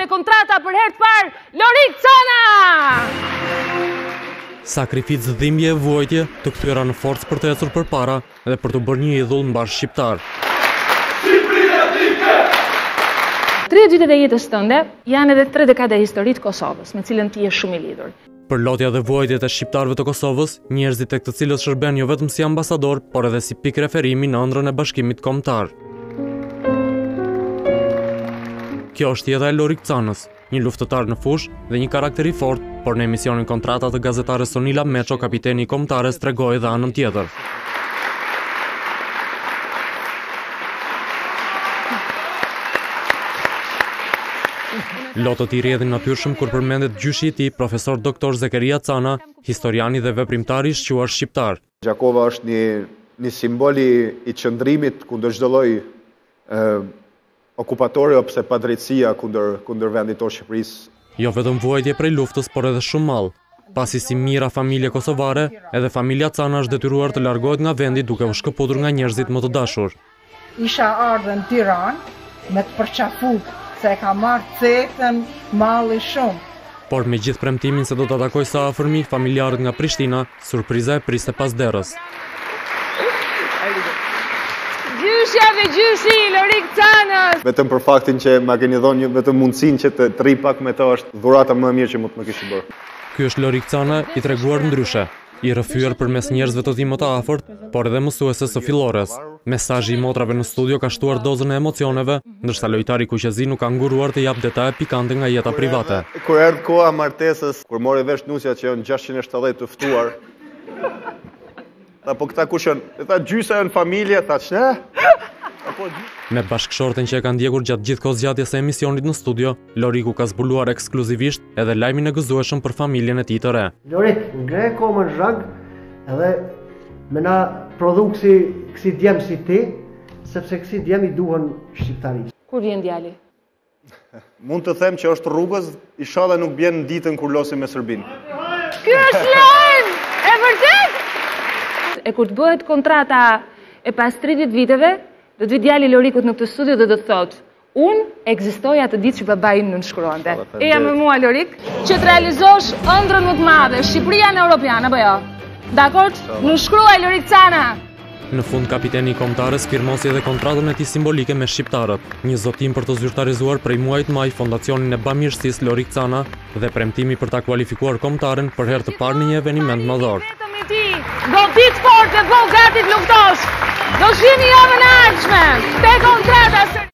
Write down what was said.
e kontrata për herë të parë Lorik Cana! Sakrificë, dhimbje e vuajtje të kthyer në forcë për të ecur përpara dhe për të bërë një idhull mbash shqiptar. 30 vitet e jetës tënde janë edhe 3 dekada historitë të Kosovës, me cilën ti je shumë i lidhur. Për lotja dhe vuajtjet e shqiptarëve të Kosovës, njerëzit tek të cilët shërben jo vetëm si ambasador, por edhe si pikë referimi në ëndrrën e Bashkimit Kombëtar. Kjo është jeta e Lorik Canës, një luftëtar në fushë dhe një karakter i fortë, por në emisionin Kontrata të gazetares Sonila Meço, kapiteni i Kombëtares tregoi edhe anën tjetër. Lotët i rrjedhin natyrshëm kur përmendet gjyshi i tij, profesor doktor Zekeria Cana, historiani dhe veprimtari i shquar shqiptar. Gjakova është një simbol i qëndrimit kundër çdo lloji okupatori ose padrejtësia kundër vendit tonë Shqipërisë. Jo vetëm vuajtje prej luftës, por edhe shumë mall. Pasi si mira familje kosovare, edhe familja Cana është detyruar të largohet nga vendi duke u shkëputur nga njerëzit më të dashur. Isha ardhur në Tiranë me të përqafuar se ka marrë cekën malli shumë. Por me gjithë premtimin se do të takoj sa afërmi familjarët nga Prishtina, surpriza e priste pas derës. Gjyshja dhe gjyshi Lorik Canës! Vetëm për faktin që ma keni dhënë vetëm mundësinë që të rri pak me të është dhurata më e mirë që mund të më kishte bërë. Ky është Lorik Cana, i treguar ndryshe, i rrëfyer përmes njerëzve të tij më të afërt, por edhe mësuese së fillores. Mesazhi i motrave në studio ka shtuar dozën e emocioneve, ndërsa lojtari kuqezi nuk ka nguruar të jap detaje pikante nga jeta private. Kur erdhi koha e martesës, kur mori vesh nusja që janë 670 të ftuar. Apo këta kush janë? Tha gjysa janë familje, tha ç'e? Me bashkëshorten që e ka ndjekur gjatë gjithë kozgjatjes së emisionit në studio, Loriku ka zbuluar ekskluzivisht edhe lajmin e gëzueshëm për familjen e tij të re. Lorik, ngre komën zhag edhe me na prodhu kësi djem si ti, sepse kësi djem i duhen shqiptarisë. Kur vjen djali? Mund të them që është rrugës, inshallah nuk bjen në ditën kur losim me Serbinë. Ky është lajm! E vërtet? E kur të bëhet kontrata e pas 30 viteve, do të vi djali Lorikut në këtë studio dhe do të thotë: unë ekzistoj atë ditë që babai në nënshkruante. Eja me mua Lorik, që të realizosh ëndrrën më të madhe, Shqipëria në Europian, apo jo? Dakord? Nënshkruaj Lorik Cana! Në fund kapiteni i Kombëtares firmosi edhe kontratën e tij simbolike me shqiptarët, një zotim për të zyrtarizuar prej muajit maj fondacionin e bamirësisë Lorik Cana dhe premtimi për ta kualifikuar kombëtaren për herë të parë në një eveniment madhor. Do ditë forte, po gati të luftosh! Do shihni javën e ardhshme te kontrata.